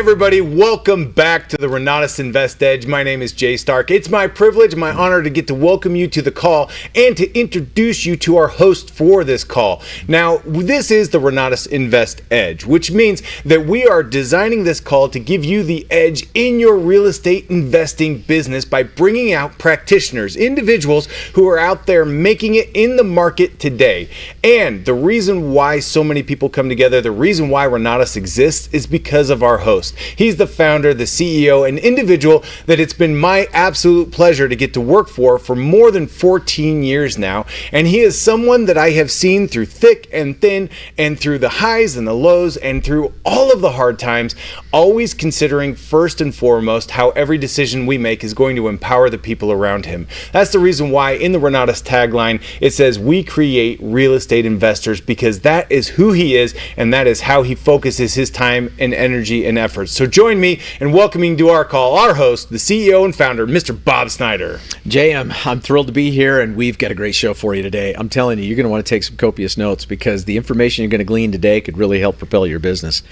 everybody, welcome back to the Renatus Invest Edge. My name is Jay Stark. It's my privilege, my honor to get to welcome you to the call and to introduce you to our host for this call. Now, this is the Renatus Invest Edge, which means that we are designing this call to give you the edge in your real estate investing business by bringing out practitioners, individuals who are out there making it in the market today. And the reason why so many people come together, the reason why Renatus exists is because of our host. He's the founder, the CEO, an individual that it's been my absolute pleasure to get to work for more than 14 years now. And he is someone that I have seen through thick and thin and through the highs and the lows and through all of the hard times, always considering first and foremost how every decision we make is going to empower the people around him. That's the reason why in the Renatus tagline, it says, "We create real estate investors," because that is who he is and that is how he focuses his time and energy and efforts. So join me in welcoming to our call our host, the CEO and founder, Mr. Bob Snyder. Jay, I'm thrilled to be here, and we've got a great show for you today. I'm telling you, you're going to want to take some copious notes because the information you're going to glean today could really help propel your business.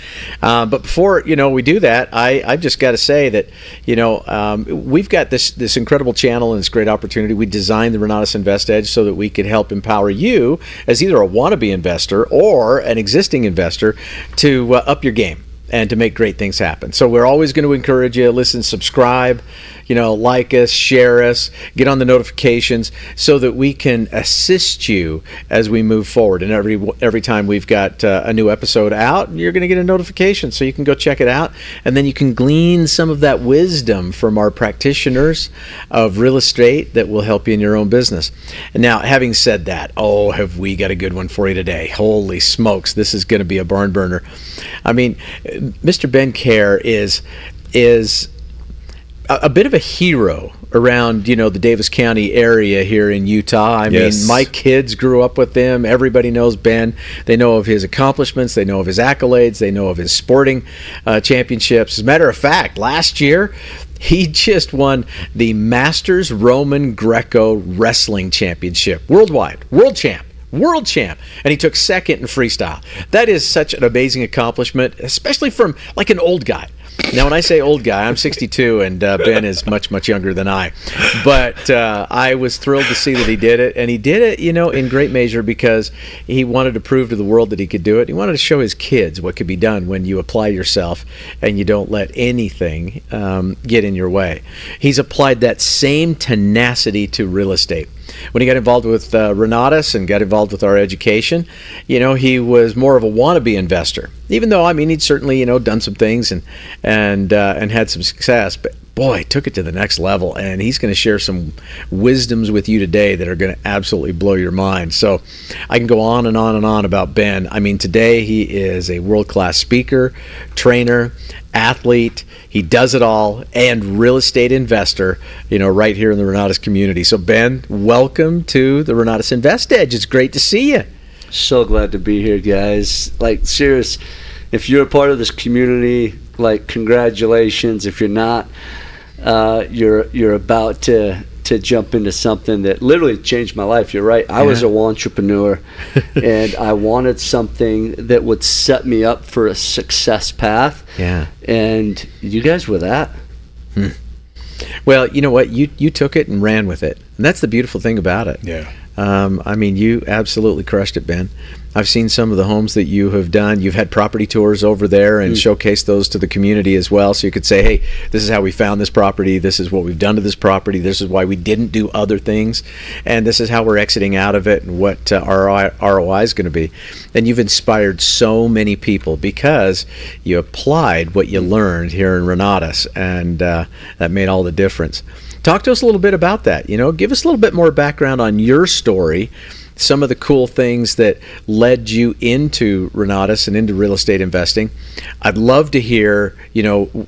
But before we do that, I've just got to say that we've got this incredible channel and this great opportunity. We designed the Renatus Invest Edge so that we could help empower you as either a wannabe investor or an existing investor to up your game and to make great things happen. So we're always going to encourage you, listen, subscribe, like us, share us, get on the notifications so that we can assist you as we move forward. And every time we've got a new episode out, you're going to get a notification so you can go check it out. And then you can glean some of that wisdom from our practitioners of real estate that will help you in your own business. And now, having said that, have we got a good one for you today. Holy smokes, this is going to be a barn burner. I mean, Mr. Ben Kjar is a bit of a hero around, the Davis County area here in Utah. I mean, my kids grew up with him. Everybody knows Ben. They know of his accomplishments. They know of his accolades. They know of his sporting championships. As a matter of fact, last year, he just won the Masters Roman Greco Wrestling Championship worldwide, world champ, and he took second in freestyle. That is such an amazing accomplishment, especially from like an old guy. Now, when I say old guy, I'm 62, and Ben is much, much younger than I. But I was thrilled to see that he did it, and he did it, in great measure because he wanted to prove to the world that he could do it. He wanted to show his kids what could be done when you apply yourself and you don't let anything get in your way. He's applied that same tenacity to real estate. When he got involved with Renatus and got involved with our education, he was more of a wannabe investor. Even though, he'd certainly, done some things and had some success. But boy, took it to the next level. And he's going to share some wisdoms with you today that are going to absolutely blow your mind. So I can go on and on and on about Ben. Today he is a world-class speaker, trainer, athlete. He does it all, and real estate investor, right here in the Renatus community. So Ben, welcome to the Renatus Invest Edge. It's great to see you. So glad to be here, guys. Serious, if you're a part of this community, congratulations. If you're not, you're about to jump into something that literally changed my life. You're right. I was a entrepreneur, and I wanted something that would set me up for a success path. Yeah. And you guys were that. Well, you know what? You took it and ran with it. And that's the beautiful thing about it. Yeah. You absolutely crushed it, Ben. I've seen some of the homes that you have done. You've had property tours over there and showcased those to the community as well. So you could say, hey, this is how we found this property. This is what we've done to this property. This is why we didn't do other things. And this is how we're exiting out of it and what our ROI is going to be. And you've inspired so many people because you applied what you learned here in Renatus. And that made all the difference. Talk to us a little bit about that. Give us a little bit more background on your story, some of the cool things that led you into Renatus and into real estate investing. I'd love to hear,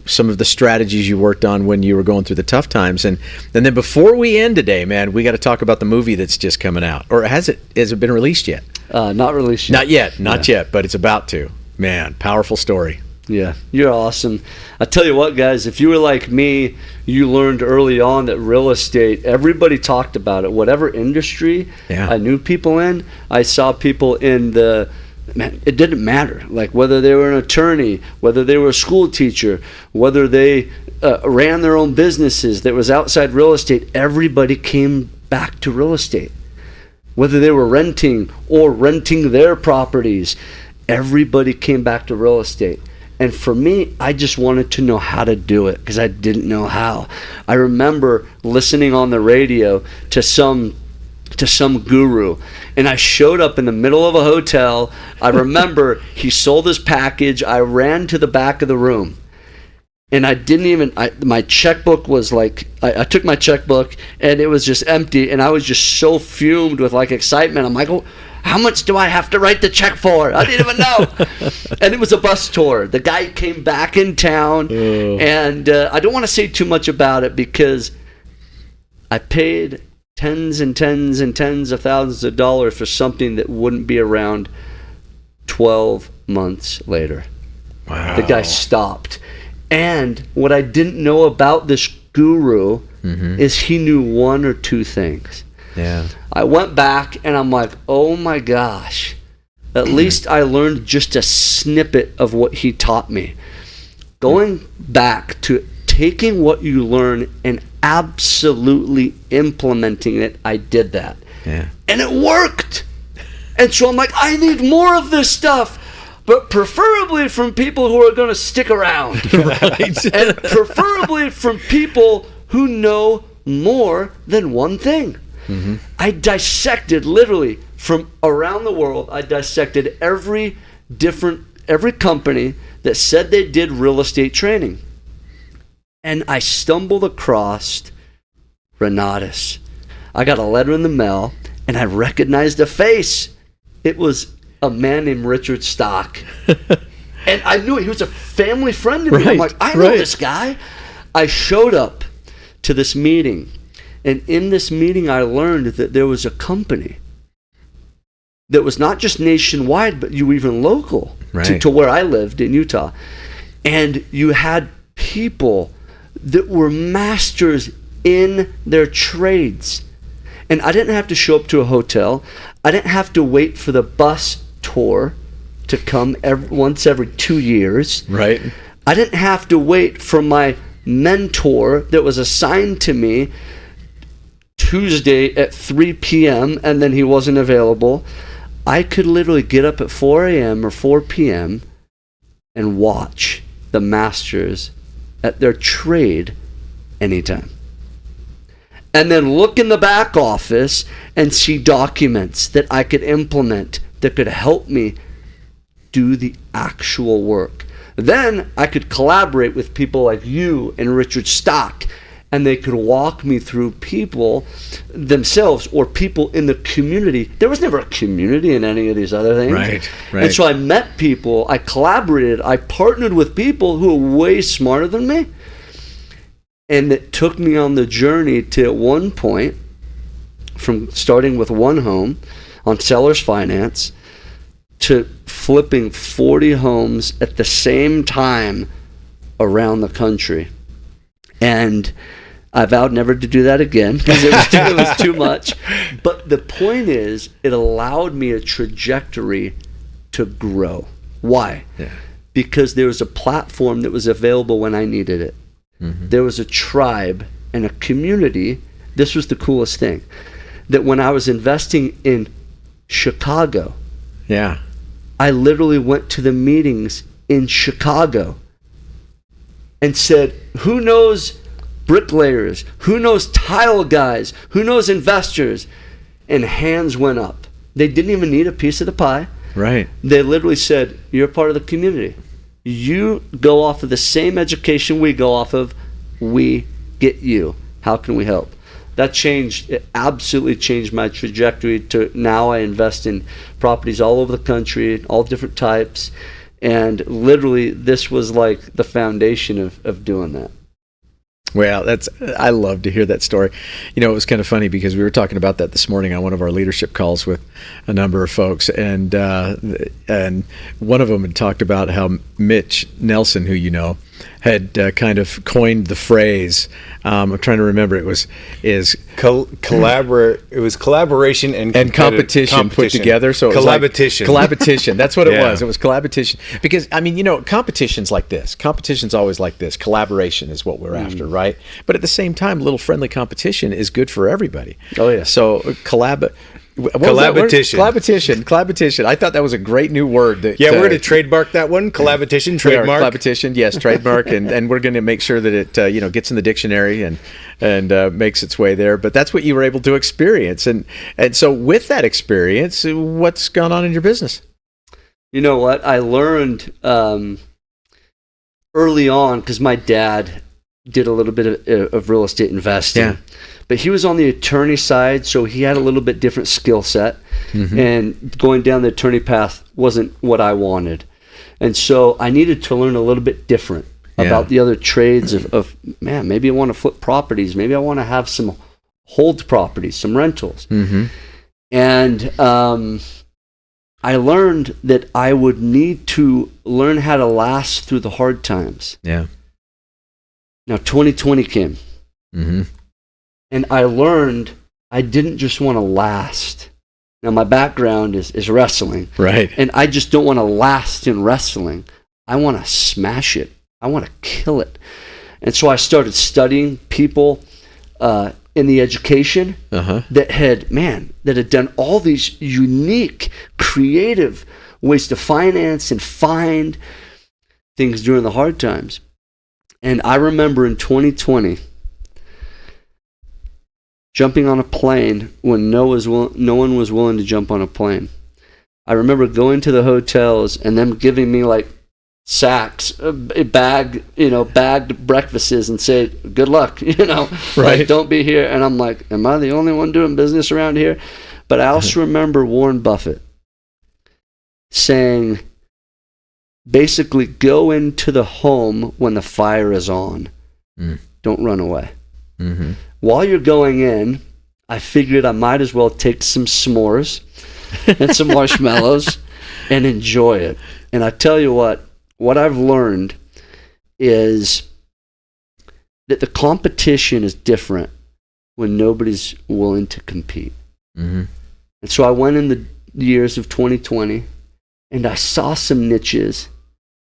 some of the strategies you worked on when you were going through the tough times. And then before we end today, man, we got to talk about the movie that's just coming out. Or has it been released yet? Not released yet. Not yet, but it's about to. Man, powerful story. Yeah, you're awesome. I tell you what, guys, if you were like me, you learned early on that real estate, everybody talked about it. Whatever industry I knew people in, I saw people in the man, it didn't matter. Like whether they were an attorney, whether they were a school teacher, whether they ran their own businesses that was outside real estate, everybody came back to real estate. Whether they were renting or renting their properties, everybody came back to real estate. And for me, I just wanted to know how to do it because I didn't know how. I remember listening on the radio to some guru, and I showed up in the middle of a hotel. I remember he sold his package. I ran to the back of the room, and I didn't even, my checkbook was like, I took my checkbook and it was just empty, and I was just so fumed with like excitement. I'm like, oh, how much do I have to write the check for? I didn't even know. And it was a bus tour. The guy came back in town, and I don't want to say too much about it because I paid tens and tens and tens of thousands of dollars for something that wouldn't be around 12 months later. Wow. The guy stopped. And what I didn't know about this guru is he knew one or two things. Yeah. I went back and I'm like, oh my gosh, at least I learned just a snippet of what he taught me. Going back to taking what you learn and absolutely implementing it, I did that. Yeah. And it worked. And so I'm like, I need more of this stuff, but preferably from people who are going to stick around. Right. And preferably from people who know more than one thing. Mm-hmm. I dissected literally from around the world. I dissected every company that said they did real estate training. And I stumbled across Renatus. I got a letter in the mail, and I recognized a face. It was a man named Richard Stock. And I knew he was a family friend of me. I'm like, I know this guy. I showed up to this meeting, and in this meeting, I learned that there was a company that was not just nationwide, but you even local to where I lived in Utah. And you had people that were masters in their trades. And I didn't have to show up to a hotel. I didn't have to wait for the bus tour to come once every 2 years. Right. I didn't have to wait for my mentor that was assigned to me Tuesday at 3 p.m. and then he wasn't available. I could literally get up at 4 a.m. or 4 p.m. and watch the masters at their trade anytime. And then look in the back office and see documents that I could implement that could help me do the actual work. Then I could collaborate with people like you and Richard Stock, and they could walk me through people themselves or people in the community. There was never a community in any of these other things. Right. And so I met people, I collaborated, I partnered with people who were way smarter than me. And it took me on the journey to, at one point, from starting with one home on seller's finance to flipping 40 homes at the same time around the country. And I vowed never to do that again because it was too much. But the point is, it allowed me a trajectory to grow. Why? Yeah. Because there was a platform that was available when I needed it. Mm-hmm. There was a tribe and a community. This was the coolest thing. That when I was investing in Chicago, I literally went to the meetings in Chicago and said, who knows bricklayers? Who knows tile guys? Who knows investors? And hands went up. They didn't even need a piece of the pie. Right. They literally said, you're part of the community. You go off of the same education we go off of. We get you. How can we help? That changed. It absolutely changed my trajectory to now I invest in properties all over the country, all different types. And literally, this was like the foundation of doing that. Well, I love to hear that story. You know, it was kind of funny because we were talking about that this morning on one of our leadership calls with a number of folks, and one of them had talked about how Mitch Nelson, who you know, had kind of coined the phrase. I'm trying to remember. It was collaboration and competition put together. So collaboration. Collaboration. That's what it was. It was collaboration. Because competition's like this. Competition's always like this. Collaboration is what we're after, right? But at the same time, a little friendly competition is good for everybody. Oh yeah. So collaboration. I thought that was a great new word. We're going to trademark that one. Collaboration, trademark. Collaboration, yes, trademark, and we're going to make sure that it gets in the dictionary and makes its way there. But that's what you were able to experience, and so with that experience, what's gone on in your business? You know what I learned early on, because my dad did a little bit of real estate investing. Yeah. But he was on the attorney side, so he had a little bit different skill set. Mm-hmm. And going down the attorney path wasn't what I wanted. And so I needed to learn a little bit different about the other trades of maybe I want to flip properties. Maybe I want to have some hold properties, some rentals. Mm-hmm. And I learned that I would need to learn how to last through the hard times. Yeah. Now, 2020 came. Mm-hmm. And I learned I didn't just want to last. Now, my background is wrestling. Right. And I just don't want to last in wrestling. I want to smash it. I want to kill it. And so I started studying people in the education that had done all these unique, creative ways to finance and find things during the hard times. And I remember in 2020, jumping on a plane when no one was willing to jump on a plane. I remember going to the hotels and them giving me like sacks, bagged breakfasts and say, good luck, right. Like, don't be here. And I'm like, am I the only one doing business around here? But I also remember Warren Buffett saying, basically, go into the home when the fire is on. Don't run away. Mm-hmm. While you're going in, I figured I might as well take some s'mores and some marshmallows and enjoy it. And I tell you what I've learned is that the competition is different when nobody's willing to compete. Mm-hmm. And so I went in the years of 2020 and I saw some niches.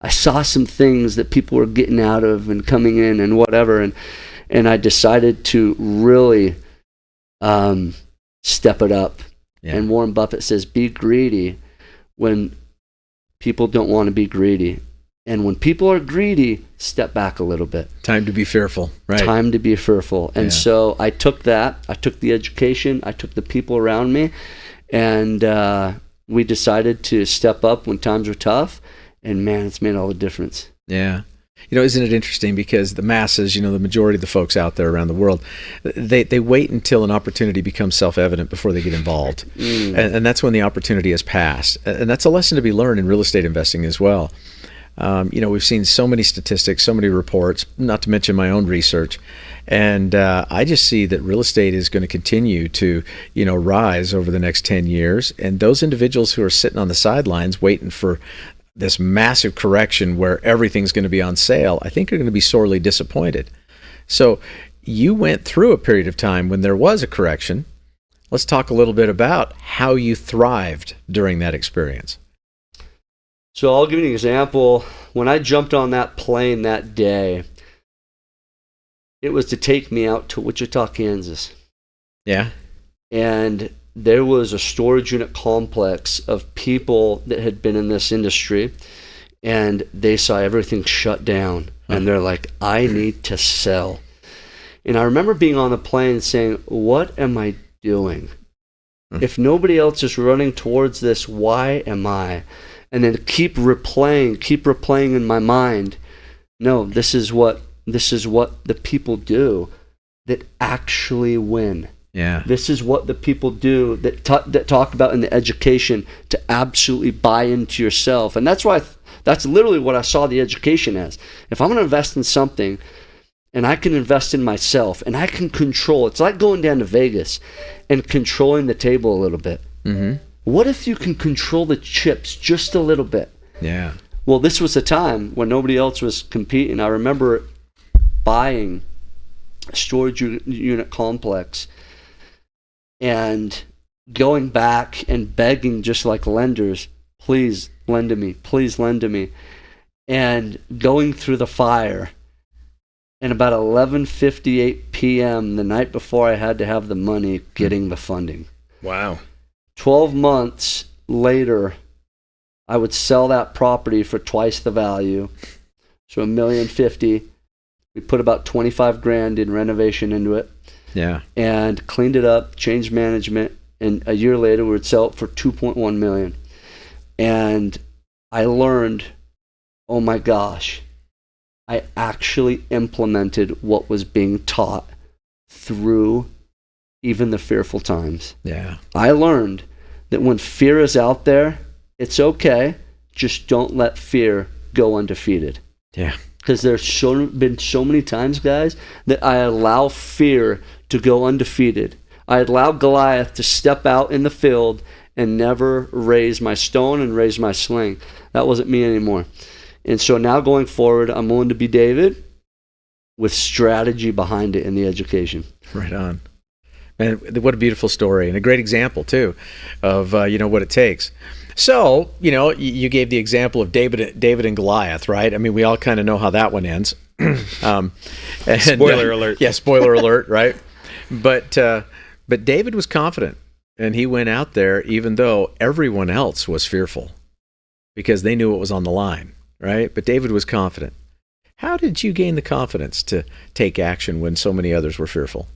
I saw some things that people were getting out of and coming in and whatever. And I decided to really step it up. Yeah. And Warren Buffett says, be greedy when people don't want to be greedy. And when people are greedy, step back a little bit. Time to be fearful, right? Time to be fearful. And so I took that. I took the education. I took the people around me. And we decided to step up when times were tough. And man, it's made all the difference. Yeah. Isn't it interesting, because the masses, the majority of the folks out there around the world, they wait until an opportunity becomes self-evident before they get involved. And that's when the opportunity has passed. And that's a lesson to be learned in real estate investing as well. We've seen so many statistics, so many reports, not to mention my own research. And I just see that real estate is going to continue to, rise over the next 10 years. And those individuals who are sitting on the sidelines waiting for this massive correction where everything's going to be on sale, I think are going to be sorely disappointed. So you went through a period of time when there was a correction. Let's talk a little bit about how you thrived during that experience. So I'll give you an example. When I jumped on that plane that day, it was to take me out to Wichita, Kansas. Yeah. And there was a storage unit complex of people that had been in this industry, and they saw everything shut down. And they're like, I need to sell. And I remember being on the plane saying, what am I doing? If nobody else is running towards this, why am I? And then keep replaying in my mind, no, this is what the people do that actually win. Yeah. This is what the people do that talk about in the education, to absolutely buy into yourself. And that's why that's literally what I saw the education as. If I'm going to invest in something, and I can invest in myself, and I can control, it's like going down to Vegas and controlling the table a little bit. Mm-hmm. What if you can control the chips just a little bit? Yeah. Well, this was a time when nobody else was competing. I remember buying a storage unit complex and going back and begging, just like lenders, please lend to me, please lend to me, and going through the fire. And about 11:58 p.m. the night before I had to have the money, getting the funding. Wow. 12 months later, I would sell that property for twice the value, so $1,050,000. We put about 25 grand in renovation into it. Yeah. And cleaned it up, changed management, and a year later we would sell it for $2.1 million. And I learned, oh my gosh, I actually implemented what was being taught through even the fearful times. Yeah. I learned that when fear is out there, it's okay. Just don't let fear go undefeated. Yeah. Because there's been so many times, guys, that I allow fear to go undefeated. I allow Goliath to step out in the field and never raise my stone and raise my sling. That wasn't me anymore. And so now going forward, I'm willing to be David with strategy behind it in the education. Right on. Man, what a beautiful story, and a great example too of what it takes. So you gave the example of David and Goliath, right? I mean, we all kind of know how that one ends. Spoiler alert. Yeah, spoiler alert, right? But David was confident, and he went out there even though everyone else was fearful because they knew what was on the line, right? But David was confident. How did you gain the confidence to take action when so many others were fearful?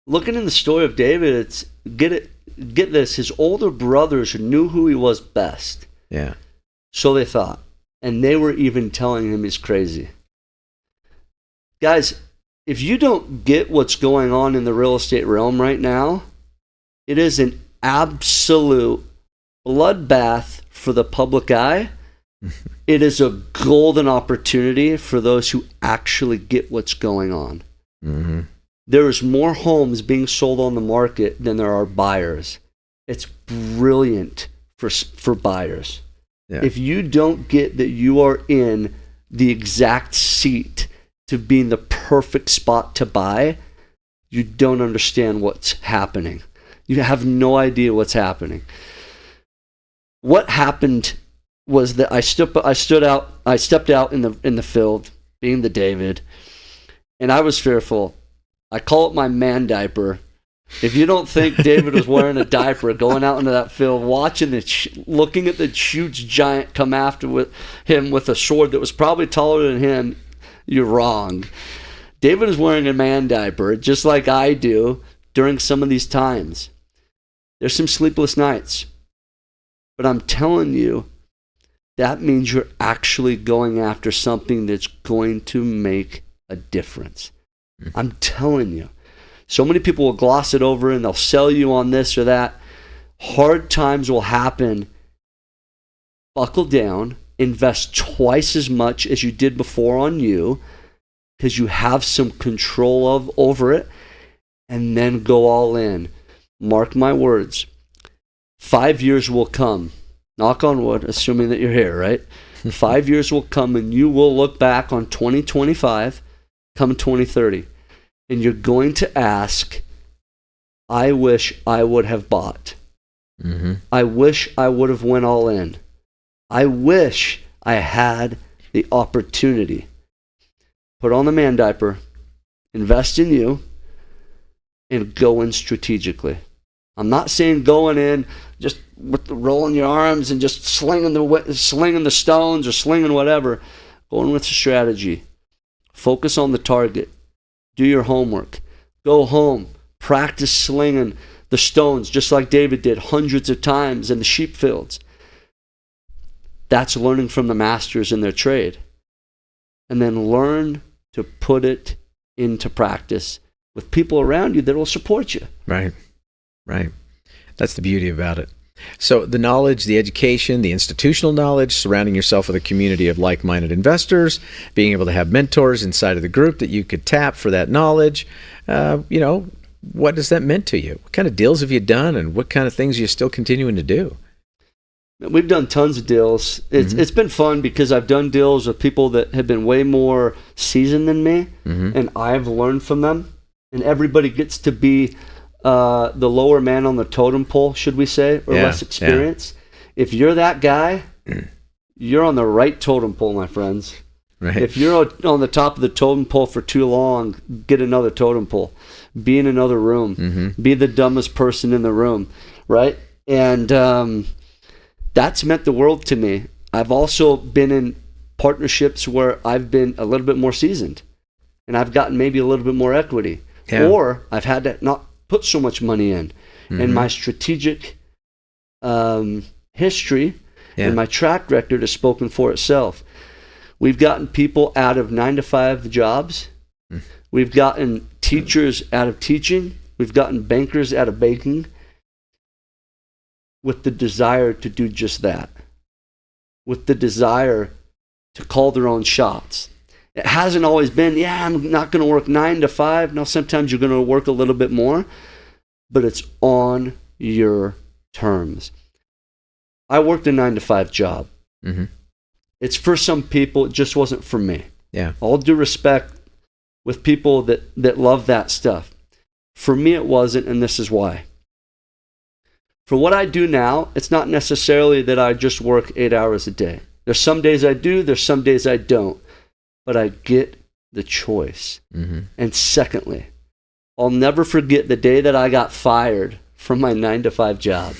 Looking in the story of David, it's get this, his older brothers knew who he was best. Yeah. So they thought. And they were even telling him he's crazy. Guys, if you don't get what's going on in the real estate realm right now, it is an absolute bloodbath for the public eye. It is a golden opportunity for those who actually get what's going on. Mm-hmm. There's more homes being sold on the market than there are buyers. It's brilliant for buyers. Yeah. If you don't get that you are in the exact seat to be in the perfect spot to buy, you don't understand what's happening. You have no idea what's happening. What happened was that I stepped out in the field, being the David, and I was fearful. I call it my man diaper. If you don't think David was wearing a diaper going out into that field, looking at the huge giant come after him with a sword that was probably taller than him, you're wrong. David is wearing a man diaper, just like I do during some of these times. There's some sleepless nights. But I'm telling you, that means you're actually going after something that's going to make a difference. I'm telling you. So many people will gloss it over and they'll sell you on this or that. Hard times will happen. Buckle down. Invest twice as much as you did before on you because you have some control over it, and then go all in. Mark my words. 5 years will come. Knock on wood, assuming that you're here, right? 5 years will come and you will look back on 2025, come 2030, and you're going to ask, I wish I would have bought. Mm-hmm. I wish I would have went all in. I wish I had the opportunity. Put on the man diaper, invest in you, and go in strategically. I'm not saying going in just with rolling your arms and just slinging the stones or slinging whatever. Going with a strategy. Focus on the target. Do your homework. Go home. Practice slinging the stones just like David did hundreds of times in the sheep fields. That's learning from the masters in their trade. And then learn to put it into practice with people around you that will support you. Right. Right. That's the beauty about it. So the knowledge, the education, the institutional knowledge, surrounding yourself with a community of like-minded investors, being able to have mentors inside of the group that you could tap for that knowledge. What has that meant to you? What kind of deals have you done, and what kind of things are you still continuing to do? We've done tons of deals. It's been fun because I've done deals with people that have been way more seasoned than me, and I've learned from them. And everybody gets to be the lower man on the totem pole, should we say, or less experience. If you're that guy, you're on the right totem pole, my friends. Right. If you're on the top of the totem pole for too long, get another totem pole. Be in another room. Be the dumbest person in the room, right? And that's meant the world to me. I've also been in partnerships where I've been a little bit more seasoned, and I've gotten maybe a little bit more equity. Yeah. Or I've had to not put so much money in. And my strategic history and my track record has spoken for itself. We've gotten people out of 9-to-5 jobs. We've gotten teachers out of teaching. We've gotten bankers out of banking, with the desire to do just that, with the desire to call their own shots. It hasn't always been, I'm not going to work 9 to 5. Now, sometimes you're going to work a little bit more, but it's on your terms. I worked a 9-to-5 job. It's for some people, it just wasn't for me. Yeah. All due respect with people that love that stuff. For me, it wasn't, and this is why. For what I do now, it's not necessarily that I just work 8 hours a day. There's some days I do, there's some days I don't, but I get the choice. And secondly, I'll never forget the day that I got fired from my 9-to-5 job.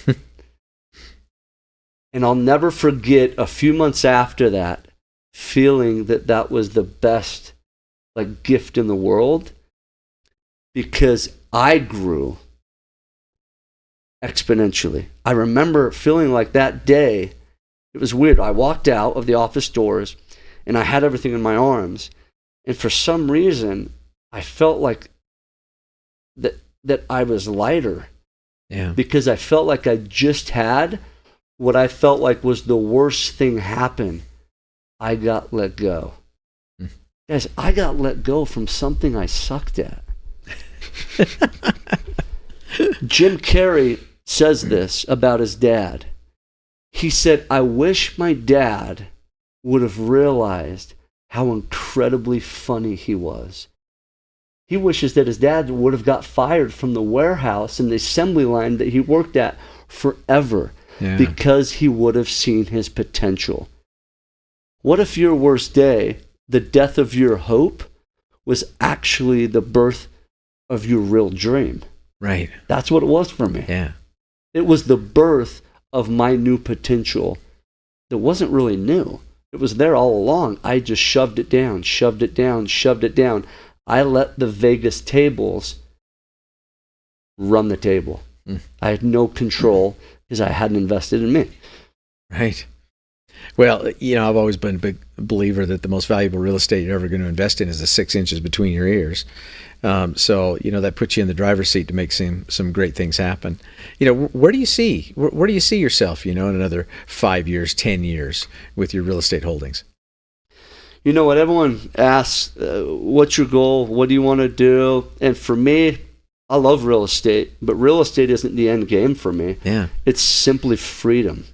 And I'll never forget a few months after that, feeling that was the best gift in the world, because I grew exponentially. I remember feeling like that day, it was weird. I walked out of the office doors and I had everything in my arms. And for some reason, I felt like that I was lighter. Yeah. Because I felt like I just had what I felt like was the worst thing happen. I got let go. Guys, I got let go from something I sucked at. Jim Carrey says this about his dad. He said, I wish my dad would have realized how incredibly funny he was. He wishes that his dad would have got fired from the warehouse and the assembly line that he worked at forever, because he would have seen his potential. What if your worst day, the death of your hope, was actually the birth of your real dream? Right. That's what it was for me. Yeah. It was the birth of my new potential that wasn't really new. It was there all along. I just shoved it down, shoved it down, shoved it down. I let the Vegas tables run the table. I had no control because I hadn't invested in me. Right. Well, I've always been a big believer that the most valuable real estate you're ever going to invest in is the 6 inches between your ears. So that puts you in the driver's seat to make some great things happen. Where do you see yourself, in another 5 years, 10 years with your real estate holdings? What everyone asks, what's your goal? What do you want to do? And for me, I love real estate, but real estate isn't the end game for me. Yeah. It's simply freedom.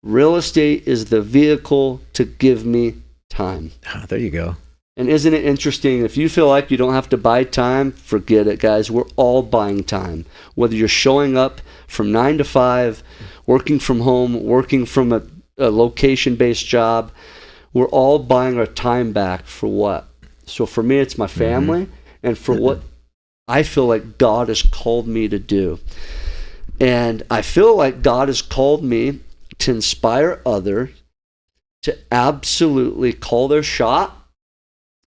Real estate is the vehicle to give me time. Oh, there you go. And isn't it interesting? If you feel like you don't have to buy time, forget it, guys. We're all buying time. Whether you're showing up from 9 to 5, working from home, working from a location-based job, we're all buying our time back for what? So for me, it's my family and for what I feel like God has called me to do. And I feel like God has called me to inspire others to absolutely call their shot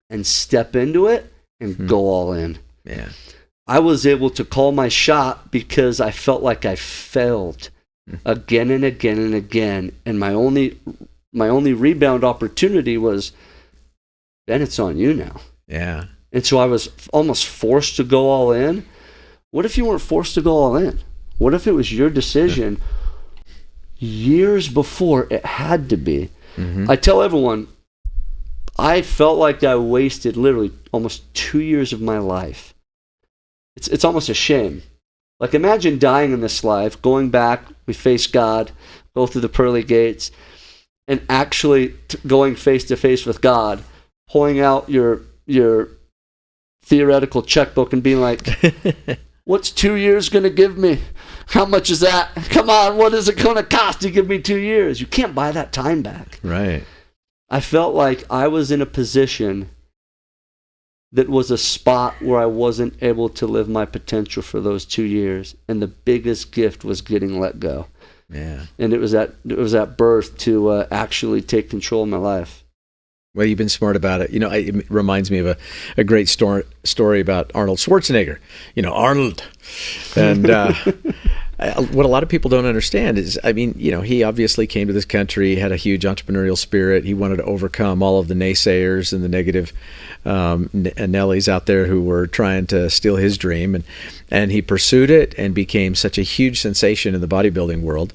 and step into it and go all in. Yeah. I was able to call my shot because I felt like I failed again and again and again. And my only rebound opportunity was, Ben, it's on you now. Yeah. And so I was almost forced to go all in. What if you weren't forced to go all in? What if it was your decision years before it had to be? I tell everyone, I felt like I wasted literally almost 2 years of my life. It's almost a shame. Like, imagine dying in this life, going back, we face God, go through the pearly gates, and actually going face to face with God, pulling out your theoretical checkbook and being like, what's 2 years going to give me? How much is that? Come on, what is it going to cost to give me 2 years? You can't buy that time back. Right. I felt like I was in a position that was a spot where I wasn't able to live my potential for those 2 years. And the biggest gift was getting let go. Yeah. And it was that birth to actually take control of my life. Well, you've been smart about it. It reminds me of a great story about Arnold Schwarzenegger. Arnold. And what a lot of people don't understand is, he obviously came to this country, had a huge entrepreneurial spirit. He wanted to overcome all of the naysayers and the negative Nellies out there who were trying to steal his dream. And he pursued it and became such a huge sensation in the bodybuilding world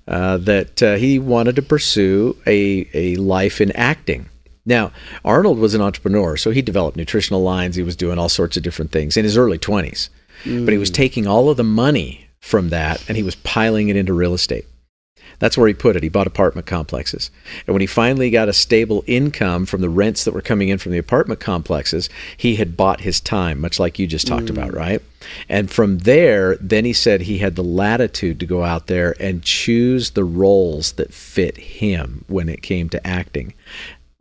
that he wanted to pursue a life in acting. Now, Arnold was an entrepreneur, so he developed nutritional lines. He was doing all sorts of different things in his early 20s. But he was taking all of the money from that and he was piling it into real estate. That's where he put it. He bought apartment complexes. And when he finally got a stable income from the rents that were coming in from the apartment complexes, he had bought his time, much like you just talked about, right? And from there, then he said he had the latitude to go out there and choose the roles that fit him when it came to acting.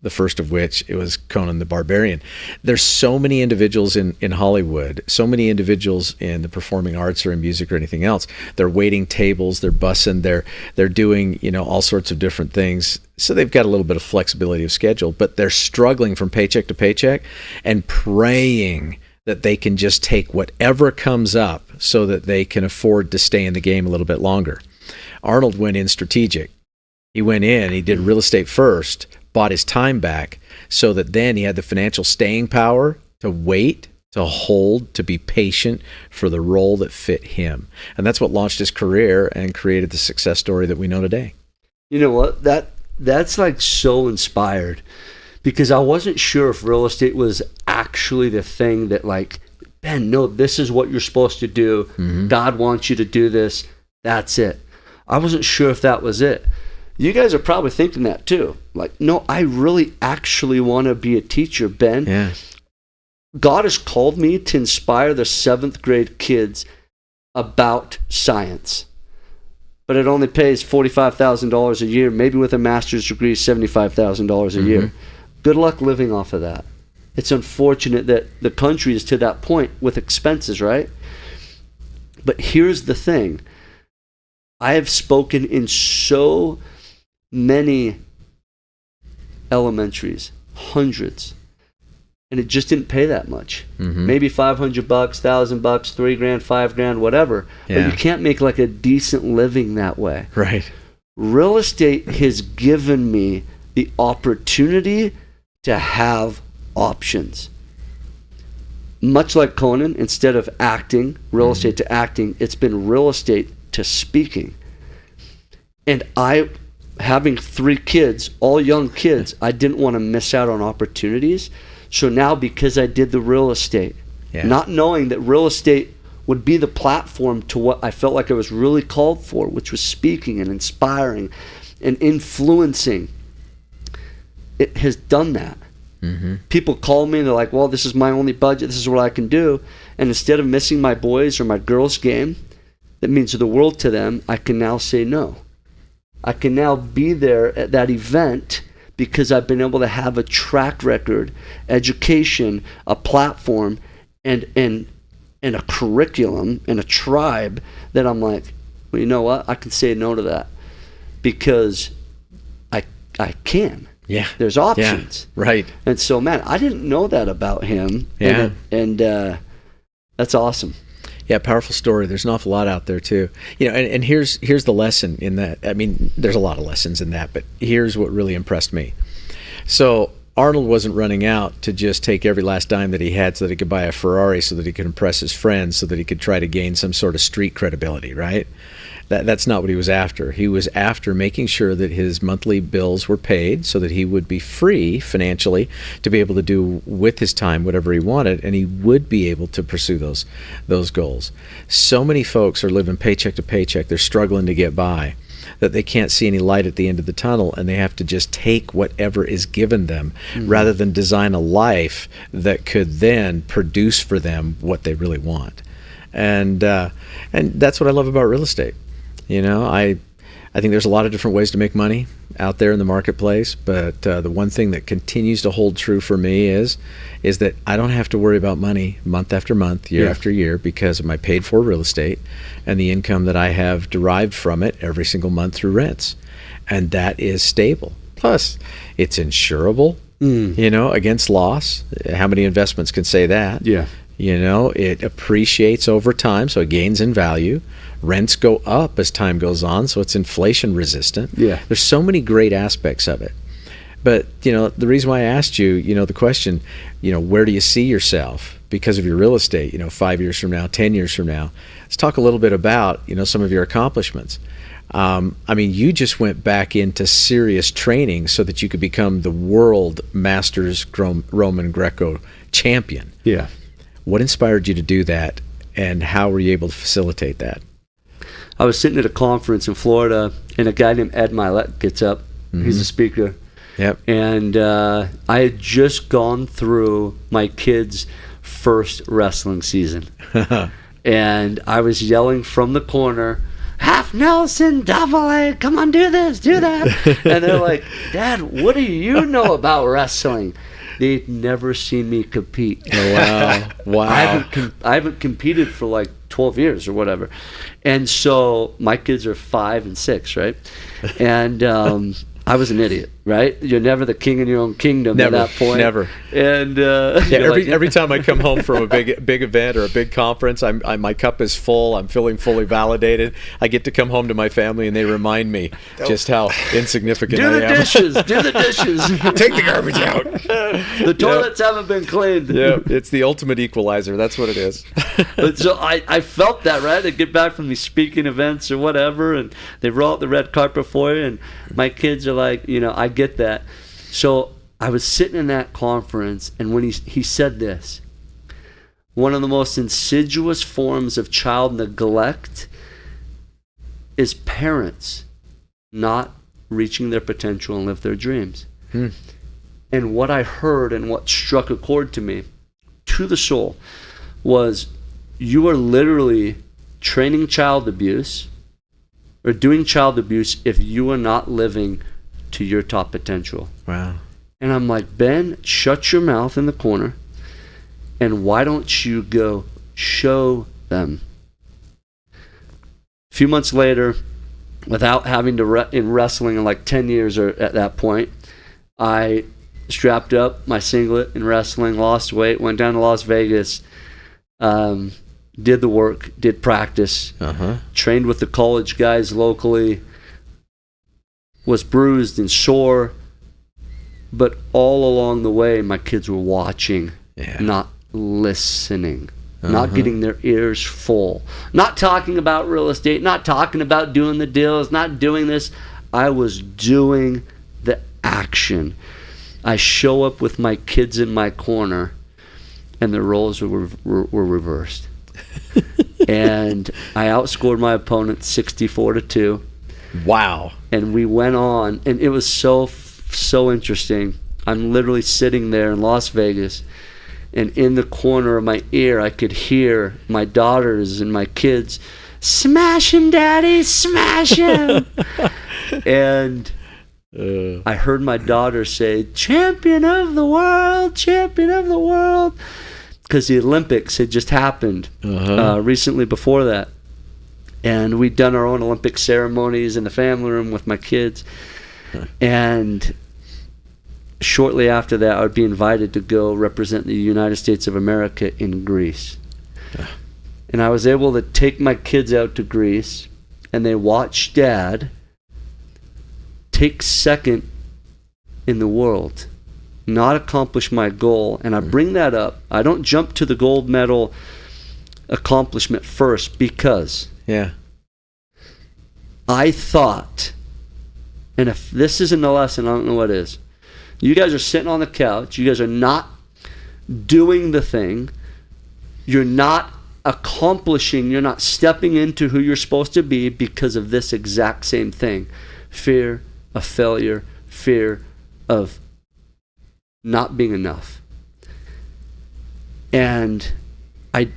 The first of which, it was Conan the Barbarian. There's so many individuals in Hollywood, so many individuals in the performing arts or in music or anything else. They're waiting tables, they're bussing, they're doing, all sorts of different things. So they've got a little bit of flexibility of schedule, but they're struggling from paycheck to paycheck and praying that they can just take whatever comes up so that they can afford to stay in the game a little bit longer. Arnold went in strategic. He went in, he did real estate first, bought his time back so that then he had the financial staying power to wait, to hold, to be patient for the role that fit him. And that's what launched his career and created the success story that we know today. You know what? That's like so inspired, because I wasn't sure if real estate was actually the thing that like, Ben, no, this is what you're supposed to do. Mm-hmm. God wants you to do this. That's it. I wasn't sure if that was it. You guys are probably thinking that too. Like, no, I really actually want to be a teacher, Ben. Yeah. God has called me to inspire the 7th grade kids about science. But it only pays $45,000 a year, maybe with a master's degree, $75,000 a year. Good luck living off of that. It's unfortunate that the country is to that point with expenses, right? But here's the thing. I have spoken in so many elementaries, hundreds, and it just didn't pay that much. Maybe $500, $1,000, $3,000, $5,000, whatever. Yeah. But you can't make like a decent living that way. Right. Real estate has given me the opportunity to have options. Much like Conan, instead of acting, real estate to acting, it's been real estate to speaking. And having 3 kids, all young kids, I didn't want to miss out on opportunities. So now, because I did the real estate, not knowing that real estate would be the platform to what I felt like I was really called for, which was speaking and inspiring and influencing, it has done that. People call me and they're like, well, this is my only budget, this is what I can do. And instead of missing my boys or my girls' game that means the world to them, I can now say no. I can now be there at that event because I've been able to have a track record, education, a platform, and a curriculum and a tribe that I'm like, well, you know what? I can say no to that because I can. Yeah. There's options. Yeah. Right. And so, man, I didn't know that about him. Yeah. And that's awesome. Yeah, powerful story. There's an awful lot out there too. And here's the lesson in that. I mean, there's a lot of lessons in that, but here's what really impressed me. So Arnold wasn't running out to just take every last dime that he had so that he could buy a Ferrari so that he could impress his friends, so that he could try to gain some sort of street credibility, right? That's not what he was after. He was after making sure that his monthly bills were paid so that he would be free financially to be able to do with his time whatever he wanted, and he would be able to pursue those goals. So many folks are living paycheck to paycheck. They're struggling to get by. that they can't see any light at the end of the tunnel, and they have to just take whatever is given them rather than design a life that could then produce for them what they really want. And that's what I love about real estate. I think there's a lot of different ways to make money out there in the marketplace, but the one thing that continues to hold true for me is that I don't have to worry about money month after month, year after year, because of my paid for real estate and the income that I have derived from it every single month through rents. And that is stable. Plus, it's insurable, against loss. How many investments can say that? Yeah. It appreciates over time, so it gains in value. Rents go up as time goes on, so it's inflation resistant. Yeah. There's so many great aspects of it. But, the reason why I asked you, the question, where do you see yourself because of your real estate, 5 years from now, 10 years from now? Let's talk a little bit about, some of your accomplishments. You just went back into serious training so that you could become the world Masters Roman Greco champion. Yeah. What inspired you to do that, and how were you able to facilitate that? I was sitting at a conference in Florida, and a guy named Ed Milet gets up. He's a speaker. Yep. And I had just gone through my kids' first wrestling season. And I was yelling from the corner, half Nelson, double A, come on, do this, do that. And they're like, Dad, what do you know about wrestling? They'd never seen me compete. Oh, wow. Wow. I haven't competed for like 12 years or whatever. And so my kids are 5 and 6, right? And I was an idiot, right? You're never the king in your own kingdom at that point. Never. And every time I come home from a big event or a big conference, my cup is full. I'm feeling fully validated. I get to come home to my family, and they remind me just how insignificant I am. Do the dishes. Take the garbage out. The toilets haven't been cleaned. Yeah, it's the ultimate equalizer. That's what it is. But so I felt that, right? I get back from these speaking events or whatever, and they roll out the red carpet for you, and my kids are like, I get that. So I was sitting in that conference, and when he said this, one of the most insidious forms of child neglect is parents not reaching their potential and live their dreams. And what I heard and what struck a chord to me, to the soul, was you are literally training child abuse or doing child abuse if you are not living to your top potential. Wow. And I'm like, Ben, shut your mouth in the corner, and why don't you go show them? A few months later, without having to in wrestling in like 10 years or at that point, I strapped up my singlet in wrestling, lost weight, went down to Las Vegas, did the work, did practice, trained with the college guys locally, was bruised and sore, but all along the way, my kids were watching, not listening, not getting their ears full, not talking about real estate, not talking about doing the deals, not doing this. I was doing the action. I show up with my kids in my corner, and the roles were reversed. And I outscored my opponent 64-2. Wow. And we went on, and it was so interesting. I'm literally sitting there in Las Vegas, and in the corner of my ear, I could hear my daughters and my kids, "Smash him, Daddy, smash him." And I heard my daughter say, "Champion of the world, champion of the world," because the Olympics had just happened recently before that. And we'd done our own Olympic ceremonies in the family room with my kids. And shortly after that, I would be invited to go represent the United States of America in Greece. And I was able to take my kids out to Greece, and they watched Dad take second in the world, not accomplish my goal. And I bring that up. I don't jump to the gold medal accomplishment first because I thought, and if this isn't a lesson, I don't know what is. You guys are sitting on the couch. You guys are not doing the thing. You're not accomplishing, you're not stepping into who you're supposed to be because of this exact same thing. Fear of failure, fear of not being enough. And I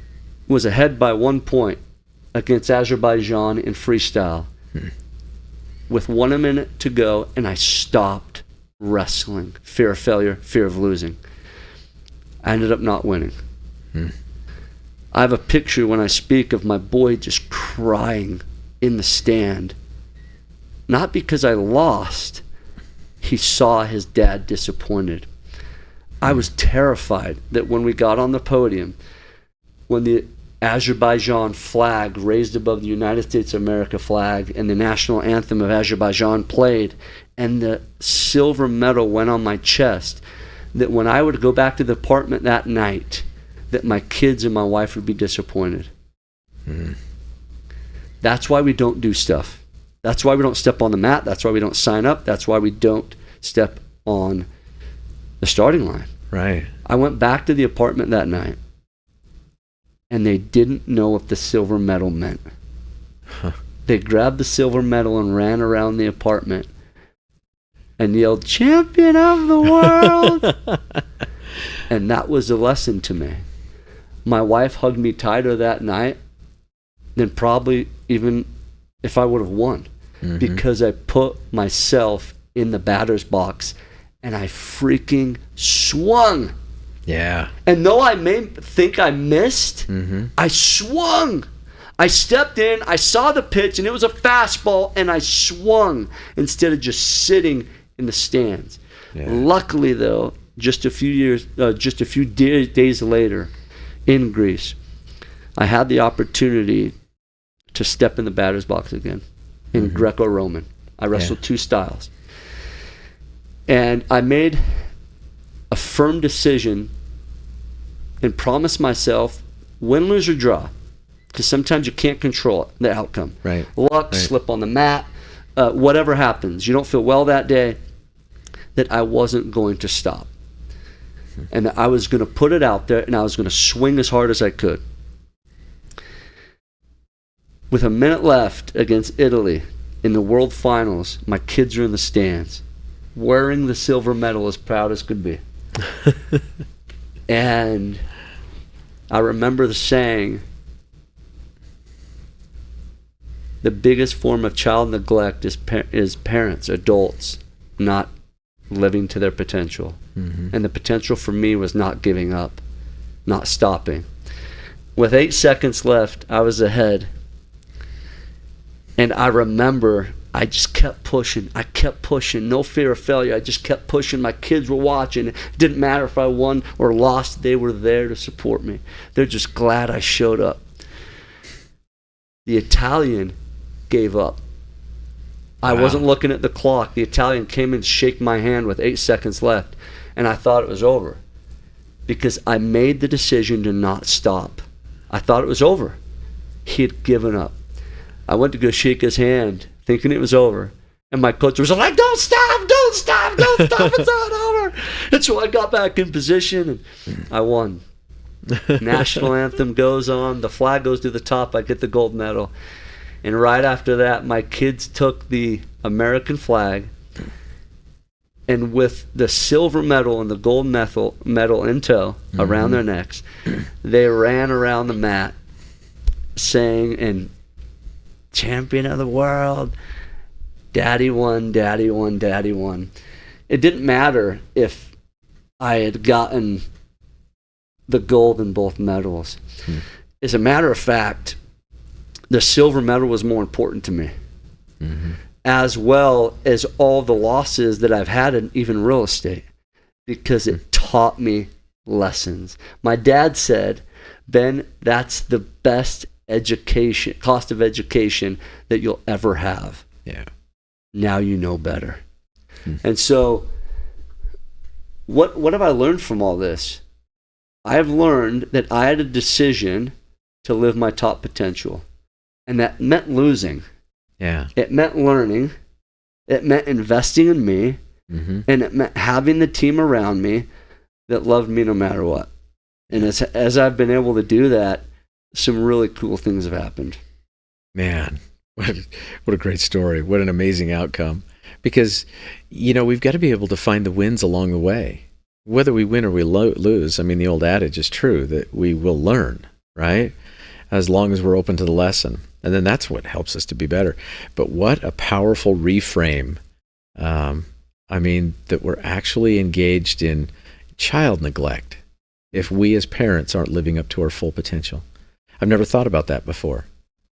was ahead by 1 point against Azerbaijan in freestyle with 1 minute to go, and I stopped wrestling. Fear of failure, fear of losing. I ended up not winning. I have a picture when I speak of my boy just crying in the stand. Not because I lost. He saw his dad disappointed. I was terrified that when we got on the podium, when the Azerbaijan flag raised above the United States of America flag and the national anthem of Azerbaijan played and the silver medal went on my chest, that when I would go back to the apartment that night, that my kids and my wife would be disappointed. That's why we don't do stuff. That's why we don't step on the mat. That's why we don't sign up. That's why we don't step on the starting line. Right. I went back to the apartment that night, and they didn't know what the silver medal meant. They grabbed the silver medal and ran around the apartment and yelled, "Champion of the world!" And that was a lesson to me. My wife hugged me tighter that night than probably even if I would have won, because I put myself in the batter's box and I freaking swung. Yeah. And though I may think I missed, I swung. I stepped in, I saw the pitch, and it was a fastball, and I swung instead of just sitting in the stands. Yeah. Luckily, though, just a few days later, in Greece, I had the opportunity to step in the batter's box again in Greco-Roman. I wrestled 2 styles. And I made a firm decision and promised myself, win, lose, or draw, because sometimes you can't control it, the outcome. Right. Luck, slip on the mat, whatever happens, you don't feel well that day, that I wasn't going to stop. And that I was going to put it out there, and I was going to swing as hard as I could. With a minute left against Italy in the World Finals, my kids are in the stands, wearing the silver medal as proud as could be. And I remember the saying, the biggest form of child neglect is parents, adults, not living to their potential. And the potential for me was not giving up, not stopping. With 8 seconds left, I was ahead. And I remember I just kept pushing. I kept pushing. No fear of failure. I just kept pushing. My kids were watching. It didn't matter if I won or lost. They were there to support me. They're just glad I showed up. The Italian gave up. I wasn't looking at the clock. The Italian came and shook my hand with 8 seconds left. And I thought it was over. Because I made the decision to not stop. I thought it was over. He had given up. I went to go shake his hand, thinking it was over. And my coach was like, don't stop, it's not over. And so I got back in position, and I won. National anthem goes on, the flag goes to the top, I get the gold medal. And right after that, my kids took the American flag, and with the silver medal and the gold medal in tow around their necks, they ran around the mat saying, and champion of the world, daddy won, daddy won, daddy won. It didn't matter if I had gotten the gold in both medals. As a matter of fact, the silver medal was more important to me, as well as all the losses that I've had in even real estate, because it taught me lessons. My dad said, Ben, that's the best cost of education that you'll ever have. Yeah. Now you know better. And so what have I learned from all this? I have learned that I had a decision to live my top potential. And that meant losing. Yeah. It meant learning. It meant investing in me. And it meant having the team around me that loved me no matter what. And as I've been able to do that, some really cool things have happened. Man, what a great story. What an amazing outcome. Because, we've got to be able to find the wins along the way. Whether we win or we lose, I mean, the old adage is true that we will learn, right? As long as we're open to the lesson. And then that's what helps us to be better. But what a powerful reframe. That we're actually engaged in child neglect if we as parents aren't living up to our full potential. I've never thought about that before.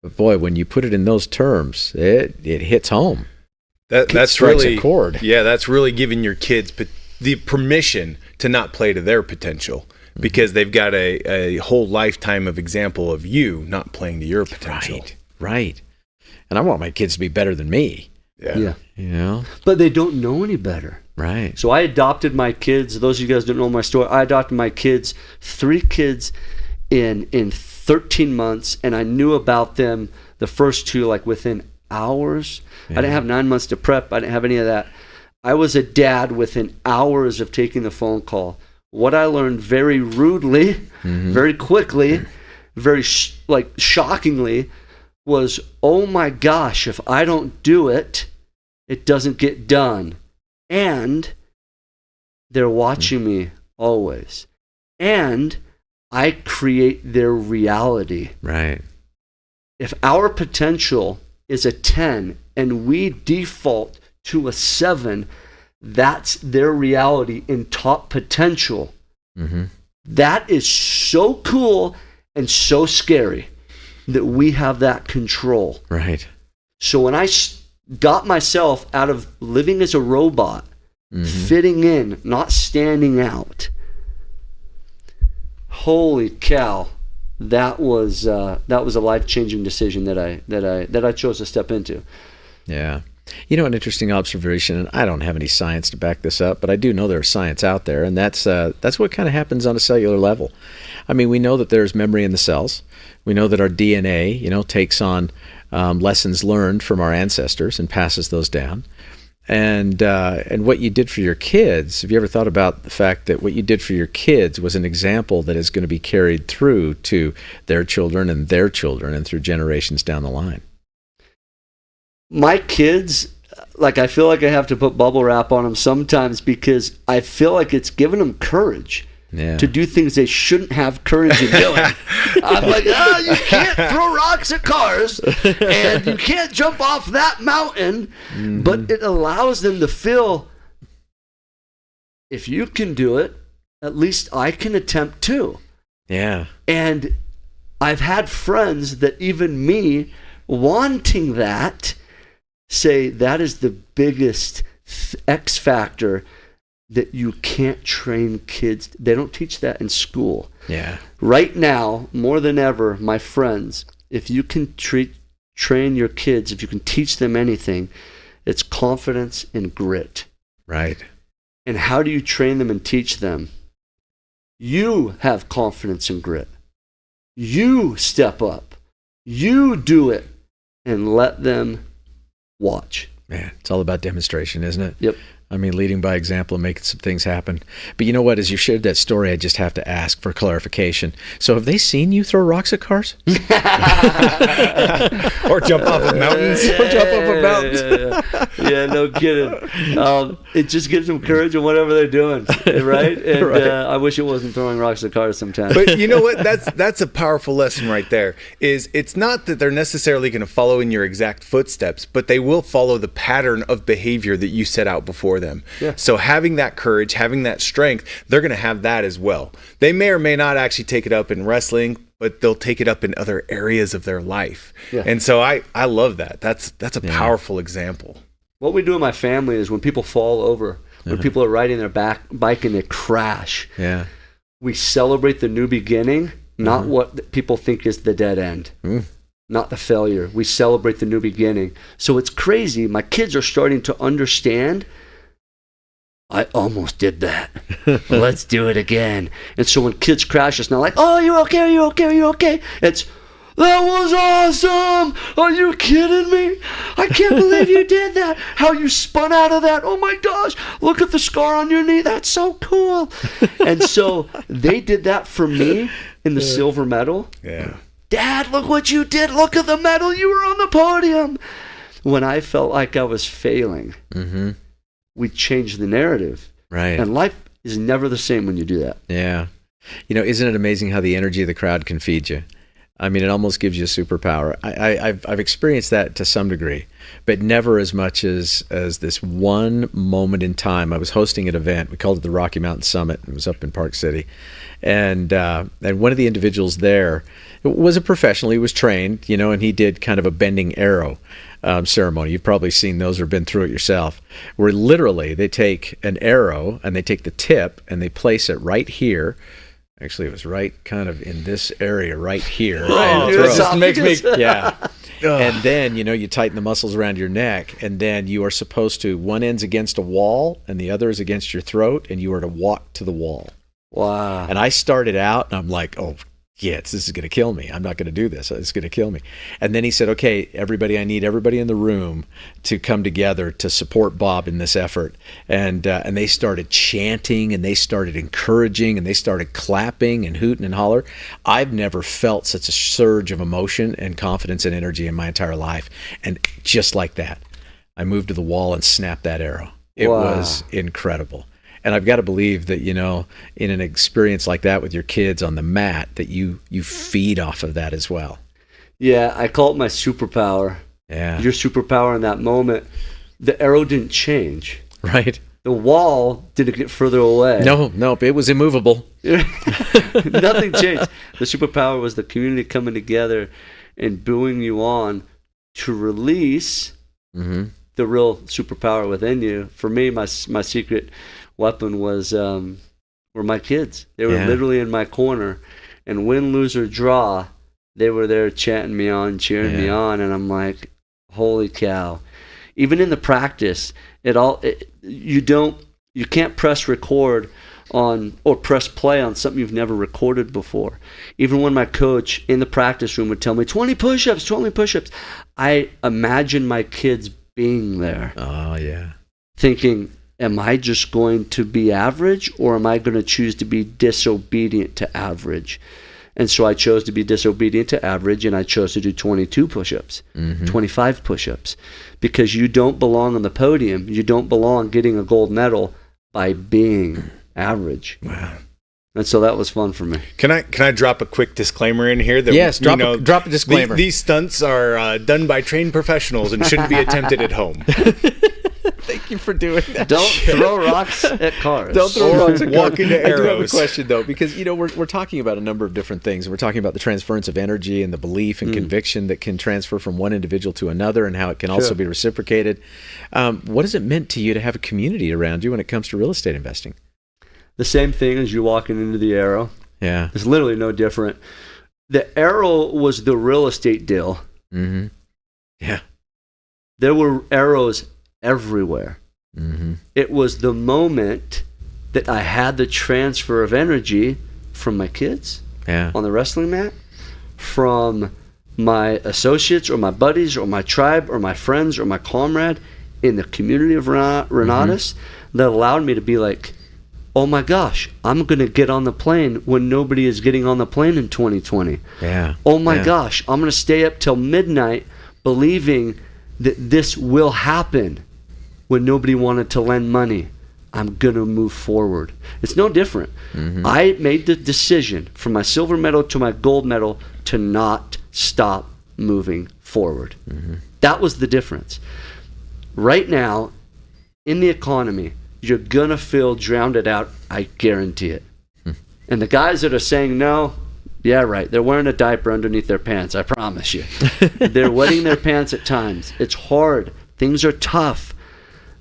But boy, when you put it in those terms, it hits home. That's really a chord. Yeah, that's really giving your kids the permission to not play to their potential, because they've got a whole lifetime of example of you not playing to your potential. Right. And I want my kids to be better than me. Yeah. But they don't know any better. Right. So I adopted my kids. Those of you guys don't know my story. I adopted my kids, 3 kids in 13 months, and I knew about them, the first 2, like within hours. I didn't have 9 months to prep. I didn't have any of that. I was a dad within hours of taking the phone call. What I learned very rudely, very quickly, very shockingly, was, oh my gosh, if I don't do it, it doesn't get done. And they're watching me always. And I create their reality. Right. If our potential is a 10 and we default to a 7, that's their reality in top potential. That is so cool and so scary that we have that control. Right. So when I got myself out of living as a robot, fitting in, not standing out, holy cow, that was a life-changing decision that I chose to step into. Yeah. An interesting observation, and I don't have any science to back this up, but I do know there's science out there, and that's what kind of happens on a cellular level. I mean, we know that there's memory in the cells. We know that our DNA, takes on lessons learned from our ancestors and passes those down. And what you did for your kids, have you ever thought about the fact that what you did for your kids was an example that is going to be carried through to their children and through generations down the line? My kids, I feel like I have to put bubble wrap on them sometimes because I feel like it's given them courage to do things they shouldn't have courage in doing. I'm like, you can't throw rocks at cars and you can't jump off that mountain. But it allows them to feel, if you can do it, at least I can attempt too. Yeah. And I've had friends that even me wanting that say that is the biggest X factor, that you can't train kids. They don't teach that in school. Yeah. Right now, more than ever, my friends, if you can train your kids, if you can teach them anything, it's confidence and grit. Right. And how do you train them and teach them? You have confidence and grit. You step up. You do it, and let them watch. Man, it's all about demonstration, isn't it? Yep. I mean, leading by example and making some things happen. But you know what? As you shared that story, I just have to ask for clarification. So have they seen you throw rocks at cars? Or jump off of mountains? Yeah, no kidding. It just gives them courage in whatever they're doing, right? And right. I wish it wasn't throwing rocks at cars sometimes. But you know what? That's a powerful lesson right there. It's not that they're necessarily going to follow in your exact footsteps, but they will follow the pattern of behavior that you set out before them. Yeah. So having that courage, having that strength, they're going to have that as well. They may or may not actually take it up in wrestling, but they'll take it up in other areas of their life. Yeah. And so I love that. That's a powerful example. What we do in my family is when people fall over, when people are riding their bike and they crash, we celebrate the new beginning, not what people think is the dead end. Not the failure. We celebrate the new beginning. So it's crazy. My kids are starting to understand, I almost did that. Let's do it again. And so when kids crash, it's not like, oh, you okay? Are you okay? Are you okay? It's, that was awesome. Are you kidding me? I can't believe you did that. How you spun out of that. Oh my gosh. Look at the scar on your knee. That's so cool. And so they did that for me in the silver medal. Yeah. Dad, look what you did. Look at the medal. You were on the podium. When I felt like I was failing, we changed the narrative. Right. And life is never the same when you do that. Yeah. Isn't it amazing how the energy of the crowd can feed you? I mean, it almost gives you a superpower. I've experienced that to some degree, but never as much as this one moment in time. I was hosting an event. We called it the Rocky Mountain Summit. It was up in Park City. And one of the individuals there was a professional. He was trained, and he did kind of a bending arrow ceremony. You've probably seen those or been through it yourself, where literally they take an arrow and they take the tip and they place it right here. Actually, it was right kind of in this area right here. Right. It just makes me... Yeah. And then, you tighten the muscles around your neck, and then you are supposed to, one end's against a wall and the other is against your throat, and you are to walk to the wall. Wow. And I started out and I'm like, oh, yes, this is going to kill me. I'm not going to do this. It's going to kill me. And then he said, okay, everybody, I need everybody in the room to come together to support Bob in this effort. And they started chanting and they started encouraging and they started clapping and hooting and holler. I've never felt such a surge of emotion and confidence and energy in my entire life. And just like that, I moved to the wall and snapped that arrow. It was incredible. And I've got to believe that, in an experience like that with your kids on the mat, that you feed off of that as well. Yeah, I call it my superpower. Yeah. Your superpower in that moment. The arrow didn't change. Right. The wall didn't get further away. No, it was immovable. Nothing changed. The superpower was the community coming together and booing you on to release the real superpower within you. For me, my secret weapon was were my kids. They were literally in my corner, and win, lose, or draw, they were there chanting me on, cheering me on, and I'm like, holy cow. Even in the practice, you can't press record on or press play on something you've never recorded before. Even when my coach in the practice room would tell me 20 push-ups, I imagine my kids being there. Oh yeah. Thinking, am I just going to be average, or am I going to choose to be disobedient to average? And so I chose to be disobedient to average, and I chose to do 22 push-ups, 25 push-ups, because you don't belong on the podium. You don't belong getting a gold medal by being average. Wow. And so that was fun for me. Can I drop a quick disclaimer in here? That, yes, drop a disclaimer. These stunts are done by trained professionals and shouldn't be attempted at home. Thank you for doing that. Don't throw rocks at cars. Don't throw rocks at cars. Walk into arrows. I do have a question, though, because, we're talking about a number of different things. We're talking about the transference of energy and the belief and conviction that can transfer from one individual to another, and how it can also be reciprocated. What has it meant to you to have a community around you when it comes to real estate investing? The same thing as you walking into the arrow. Yeah. It's literally no different. The arrow was the real estate deal. Mm-hmm. Yeah. There were arrows everywhere. Mm-hmm. It was the moment that I had the transfer of energy from my kids on the wrestling mat, from my associates or my buddies or my tribe or my friends or my comrade in the community of Renatus, that allowed me to be like, oh my gosh, I'm going to get on the plane when nobody is getting on the plane in 2020. Yeah. Oh my gosh, I'm going to stay up till midnight believing that this will happen when nobody wanted to lend money. I'm going to move forward. It's no different. I made the decision from my silver medal to my gold medal to not stop moving forward. That was the difference. Right now, in the economy, you're going to feel drowned out. I guarantee it. And the guys that are saying no, yeah, right. They're wearing a diaper underneath their pants. I promise you. They're wetting their pants at times. It's hard. Things are tough.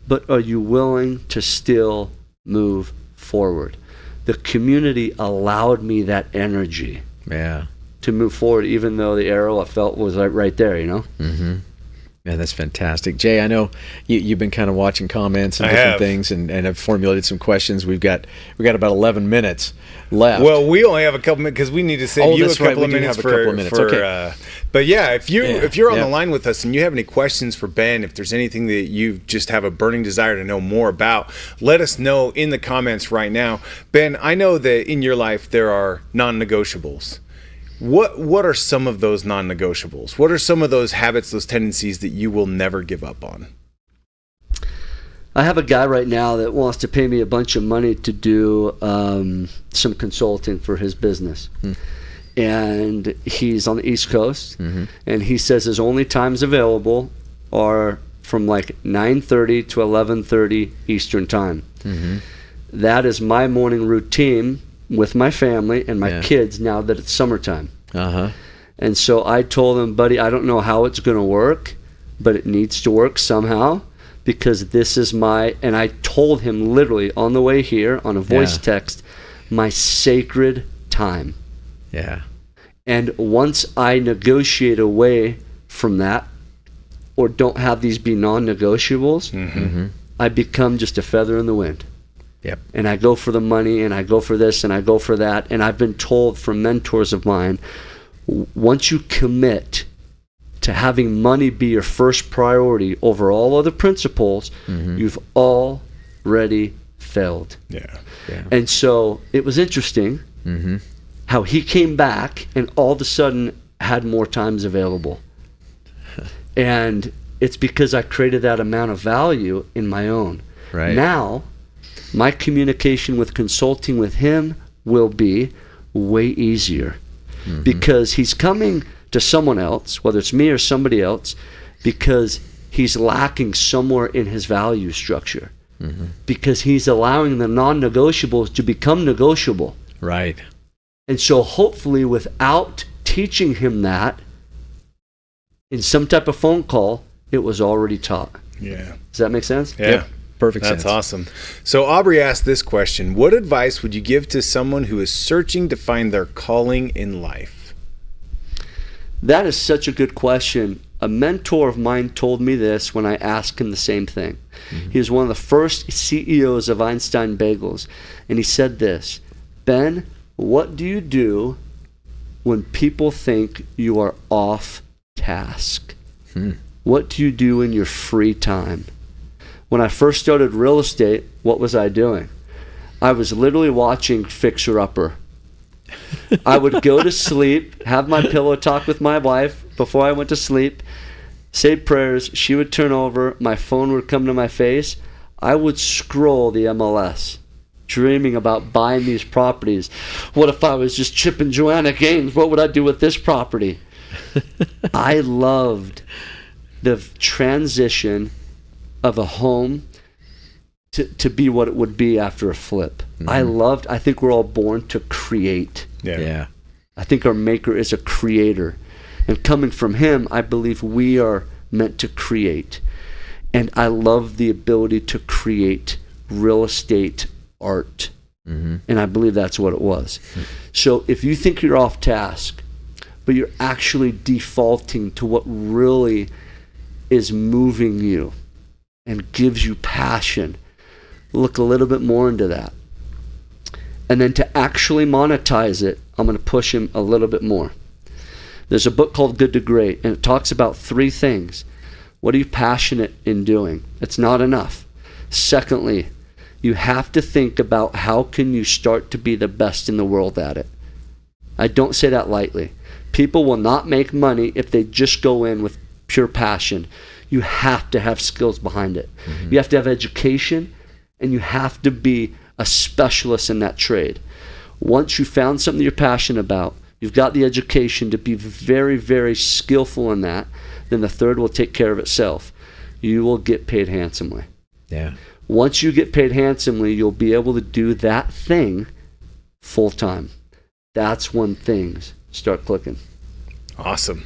But are you willing to still move forward? The community allowed me that energy to move forward, even though the arrow I felt was right there, Yeah, that's fantastic. Jay, I know you've been kind of watching comments and different things and have formulated some questions. We've got about 11 minutes left. Well, we only have a couple minutes because we need to save you a couple of minutes Okay. But yeah, if you're on the line with us and you have any questions for Ben, if there's anything that you just have a burning desire to know more about, let us know in the comments right now. Ben, I know that in your life there are non-negotiables. What are some of those non-negotiables? What are some of those habits, those tendencies that you will never give up on? I have a guy right now that wants to pay me a bunch of money to do some consulting for his business. And he's on the East Coast, and he says his only times available are from like 9:30 to 11:30 Eastern time. That is my morning routine with my family and my kids now that it's summertime. And so I told him, buddy, I don't know how it's going to work, but it needs to work somehow, because this is and I told him literally on the way here on a voice text, my sacred time. And once I negotiate away from that, or don't have these be non-negotiables, I become just a feather in the wind. And I go for the money, and I go for this, and I go for that. And I've been told from mentors of mine, once you commit to having money be your first priority over all other principles, you've already failed. And so it was interesting how he came back and all of a sudden had more times available. And it's because I created that amount of value in my own. Now, my communication with consulting with him will be way easier, because he's coming to someone else, whether it's me or somebody else, because he's lacking somewhere in his value structure, because he's allowing the non-negotiables to become negotiable. And so hopefully, without teaching him that in some type of phone call, it was already taught. Does that make sense? Perfect sense. That's awesome. So Aubrey asked this question: what advice would you give to someone who is searching to find their calling in life? That is such a good question. A mentor of mine told me this when I asked him the same thing. He was one of the first CEOs of Einstein Bagels, and he said this: Ben, what do you do when people think you are off task? What do you do in your free time? When I first started real estate, what was I doing? I was literally watching Fixer Upper. I would go to sleep, have my pillow talk with my wife before I went to sleep, say prayers, she would turn over, my phone would come to my face, I would scroll the MLS, dreaming about buying these properties. What if I was just Chip and Joanna Gaines? What would I do with this property? I loved the transition of a home to be what it would be after a flip. I think we're all born to create. I think our maker is a creator. And coming from him, I believe we are meant to create. And I love the ability to create real estate art. And I believe that's what it was. So if you think you're off task, but you're actually defaulting to what really is moving you and gives you passion, look a little bit more into that. And then to actually monetize it, I'm going to push him a little bit more. There's a book called Good to Great, and it talks about 3 things. What are you passionate in doing? It's not enough. Secondly, you have to think about how can you start to be the best in the world at it. I don't say that lightly. People will not make money if they just go in with pure passion. You have to have skills behind it. You have to have education, and you have to be a specialist in that trade. Once you found something you're passionate about, you've got the education to be very, very skillful in that, then the third will take care of itself. You will get paid handsomely. Once you get paid handsomely, you'll be able to do that thing full time. That's when things start clicking. Awesome.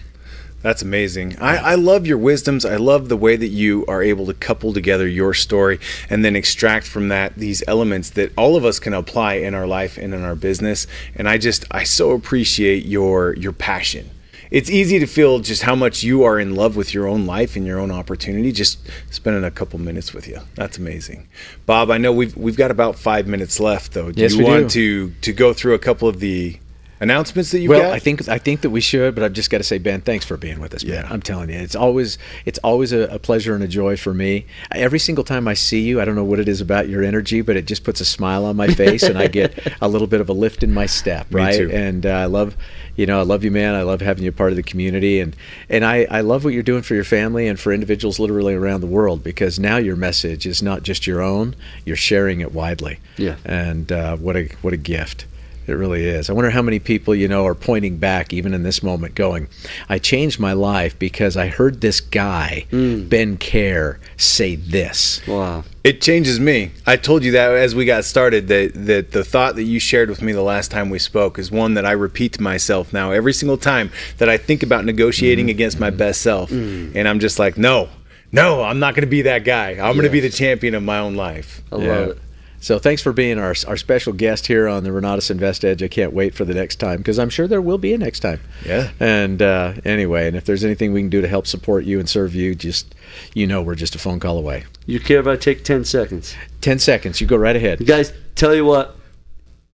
That's amazing. I love your wisdoms. I love the way that you are able to couple together your story and then extract from that these elements that all of us can apply in our life and in our business. And I so appreciate your passion. It's easy to feel just how much you are in love with your own life and your own opportunity, just spending a couple minutes with you. That's amazing. Bob, I know we've got about 5 minutes left, though. Do you want to go through a couple of the announcements that you've Well, got? I think that we should, but I've just got to say, Ben, thanks for being with us, man. I'm telling you, it's always a pleasure and a joy for me. Every single time I see you, I don't know what it is about your energy, but it just puts a smile on my face, and I get a little bit of a lift in my step, right? Me too. And I love you, man. I love having you part of the community, and I love what you're doing for your family and for individuals literally around the world, because now your message is not just your own; you're sharing it widely. Yeah. And what a gift. It really is. I wonder how many people, are pointing back even in this moment going, I changed my life because I heard this guy, Ben Kjar, say this. Wow. It changes me. I told you that as we got started, that the thought that you shared with me the last time we spoke is one that I repeat to myself now every single time that I think about negotiating against my best self. And I'm just like, no, I'm not going to be that guy. I'm going to be the champion of my own life. I love it. So thanks for being our special guest here on the Renatus Invest Edge. I can't wait for the next time, because I'm sure there will be a next time. Yeah. And anyway, and if there's anything we can do to help support you and serve you, just we're just a phone call away. You care if I take 10 seconds? 10 seconds. You go right ahead. You guys, tell you what,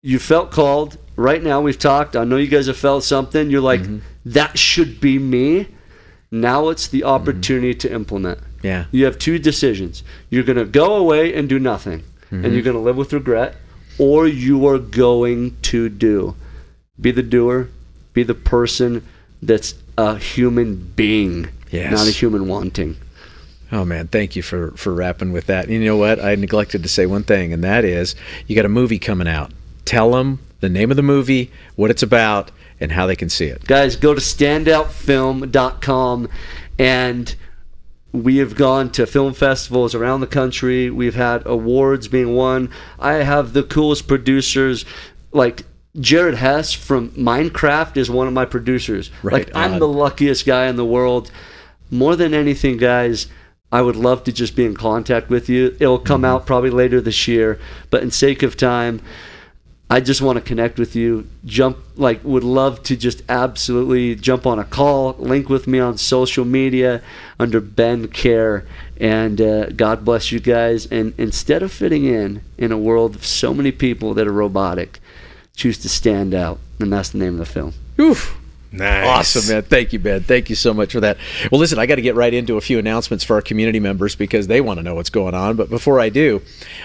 you felt called. Right now we've talked. I know you guys have felt something. You're like, that should be me. Now it's the opportunity to implement. Yeah. You have two decisions. You're going to go away and do nothing. And you're going to live with regret, or you are going to do. Be the doer. Be the person that's a human being, not a human wanting. Oh, man, thank you for wrapping with that. And you know what? I neglected to say one thing, and that is you got a movie coming out. Tell them the name of the movie, what it's about, and how they can see it. Guys, go to standoutfilm.com, and we have gone to film festivals around the country. We've had awards being won. I have the coolest producers, like Jared Hess from Minecraft is one of my producers. Right I'm the luckiest guy in the world. More than anything, guys, I would love to just be in contact with you. It'll come out probably later this year, but in sake of time, I just want to connect with you. Would love to just absolutely jump on a call, link with me on social media under Ben Kjar, and God bless you guys. And instead of fitting in a world of so many people that are robotic, choose to stand out, and that's the name of the film. Oof. Nice. Awesome, man. Thank you, Ben. Thank you so much for that. Well, listen, I got to get right into a few announcements for our community members because they want to know what's going on. But before I do,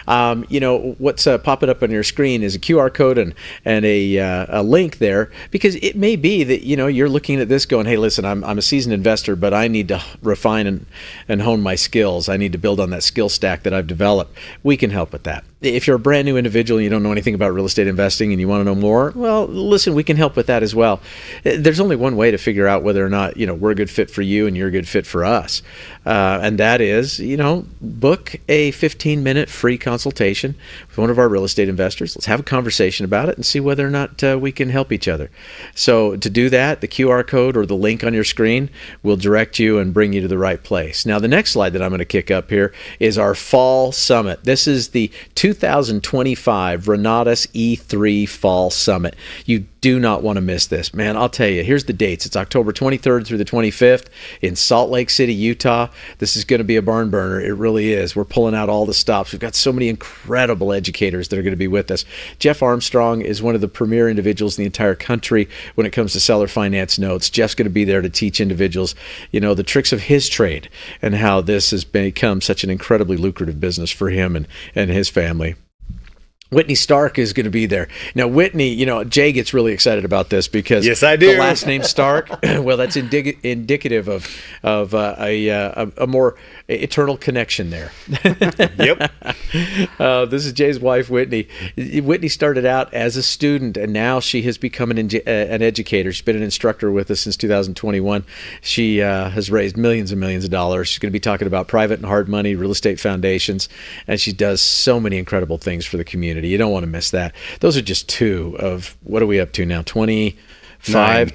what's popping up on your screen is a QR code and a link there, because it may be that, you're looking at this going, hey, listen, I'm a seasoned investor, but I need to refine and hone my skills. I need to build on that skill stack that I've developed. We can help with that. If you're a brand new individual and you don't know anything about real estate investing and you want to know more, well, listen, we can help with that as well. There's only one way to figure out whether or not, we're a good fit for you and you're a good fit for us. And that is, book a 15-minute free consultation with one of our real estate investors. Let's have a conversation about it and see whether or not we can help each other. So to do that, the QR code or the link on your screen will direct you and bring you to the right place. Now, the next slide that I'm going to kick up here is our Fall Summit. This is the 2025 Renatus E3 Fall Summit. You do not want to miss this, man. I'll tell you, here's the dates. It's October 23rd through the 25th in Salt Lake City, Utah. This is going to be a barn burner. It really is. We're pulling out all the stops. We've got so many incredible educators that are going to be with us. Jeff Armstrong is one of the premier individuals in the entire country when it comes to seller finance notes. Jeff's going to be there to teach individuals, the tricks of his trade and how this has become such an incredibly lucrative business for him and his family. Whitney Stark is going to be there. Now, Whitney, Jay gets really excited about this because yes, I do. The last name Stark, well, that's indicative of a more eternal connection there. Yep. This is Jay's wife, Whitney. Whitney started out as a student, and now she has become an educator. She's been an instructor with us since 2021. She has raised millions and millions of dollars. She's going to be talking about private and hard money, real estate foundations, and she does so many incredible things for the community. You don't want to miss that. Those are just two of, what are we up to now? 29 speakers,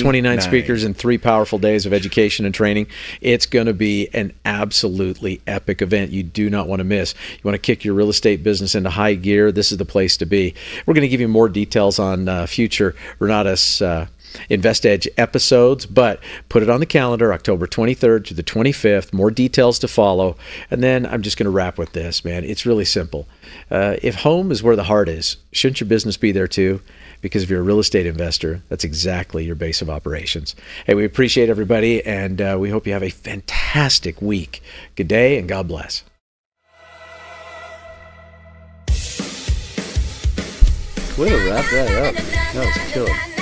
29 speakers in 3 powerful days of education and training. It's going to be an absolutely epic event you do not want to miss. You want to kick your real estate business into high gear, this is the place to be. We're going to give you more details on future Renatus InvestEdge episodes, but put it on the calendar, October 23rd to the 25th. More details to follow. And then I'm just going to wrap with this, man. It's really simple. If home is where the heart is, shouldn't your business be there too? Because if you're a real estate investor, that's exactly your base of operations. Hey, we appreciate everybody, and we hope you have a fantastic week. Good day, and God bless. Way to wrap that up. That was killer.